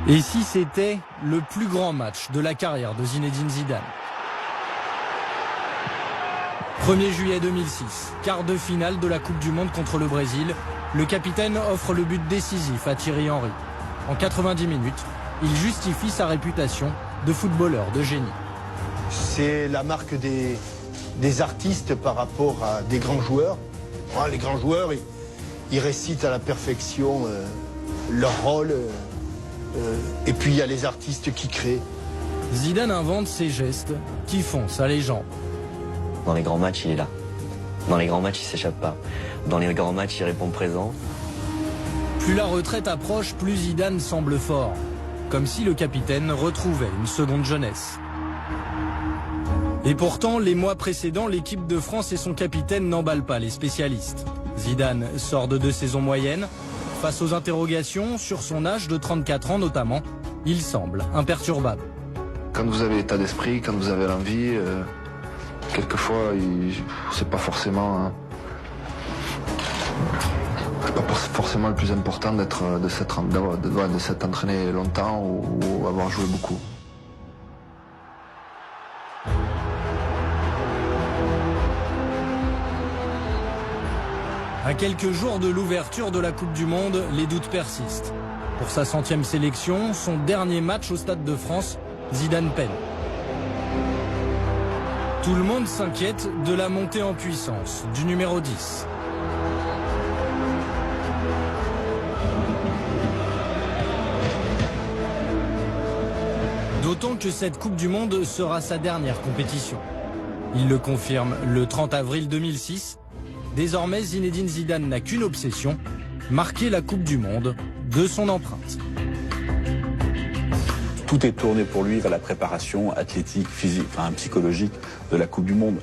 Et si c'était le plus grand match de la carrière de Zinedine Zidane? 1er juillet 2006, quart de finale de la Coupe du Monde contre le Brésil. Le capitaine offre le but décisif à Thierry Henry. En 90 minutes, il justifie sa réputation de footballeur de génie. C'est la marque des artistes par rapport à des grands joueurs. Les grands joueurs, ils récitent à la perfection leur rôle. Et puis il y a les artistes qui créent. Zidane invente ces gestes qui font sa légende. Dans les grands matchs, il est là. Dans les grands matchs, il s'échappe pas. Dans les grands matchs, il répond présent. Plus la retraite approche, plus Zidane semble fort. Comme si le capitaine retrouvait une seconde jeunesse. Et pourtant, les mois précédents, l'équipe de France et son capitaine n'emballent pas les spécialistes. Zidane sort de 2 saisons moyennes. Face aux interrogations sur son âge de 34 ans notamment, il semble imperturbable. Quand vous avez l'état d'esprit, quand vous avez l'envie, quelquefois, c'est pas forcément le plus important de s'être entraîné longtemps ou avoir joué beaucoup. À quelques jours de l'ouverture de la Coupe du Monde, les doutes persistent. Pour sa 100e sélection, son dernier match au Stade de France, Zidane peine. Tout le monde s'inquiète de la montée en puissance du numéro 10. D'autant que cette Coupe du Monde sera sa dernière compétition. Il le confirme le 30 avril 2006. Désormais, Zinedine Zidane n'a qu'une obsession, marquer la Coupe du Monde de son empreinte. Tout est tourné pour lui vers la préparation athlétique, physique, psychologique de la Coupe du Monde.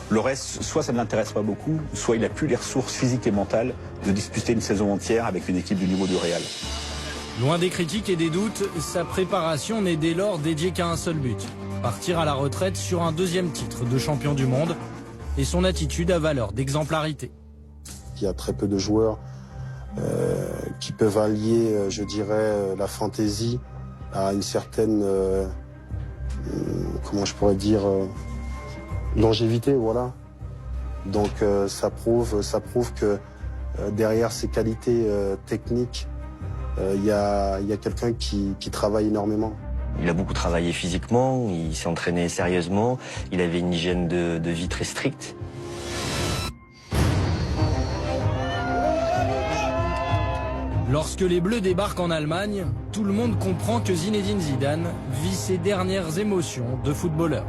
Le reste, soit ça ne l'intéresse pas beaucoup, soit il n'a plus les ressources physiques et mentales de disputer une saison entière avec une équipe du niveau du Real. Loin des critiques et des doutes, sa préparation n'est dès lors dédiée qu'à un seul but. Partir à la retraite sur un 2e titre de champion du monde. Et son attitude a valeur d'exemplarité. Il y a très peu de joueurs qui peuvent allier, je dirais, la fantaisie à une certaine, comment je pourrais dire, longévité, voilà. Donc ça prouve que derrière ces qualités techniques, il y a quelqu'un qui travaille énormément. Il a beaucoup travaillé physiquement, il s'est entraîné sérieusement, il avait une hygiène de vie très stricte. Lorsque les Bleus débarquent en Allemagne, tout le monde comprend que Zinedine Zidane vit ses dernières émotions de footballeur.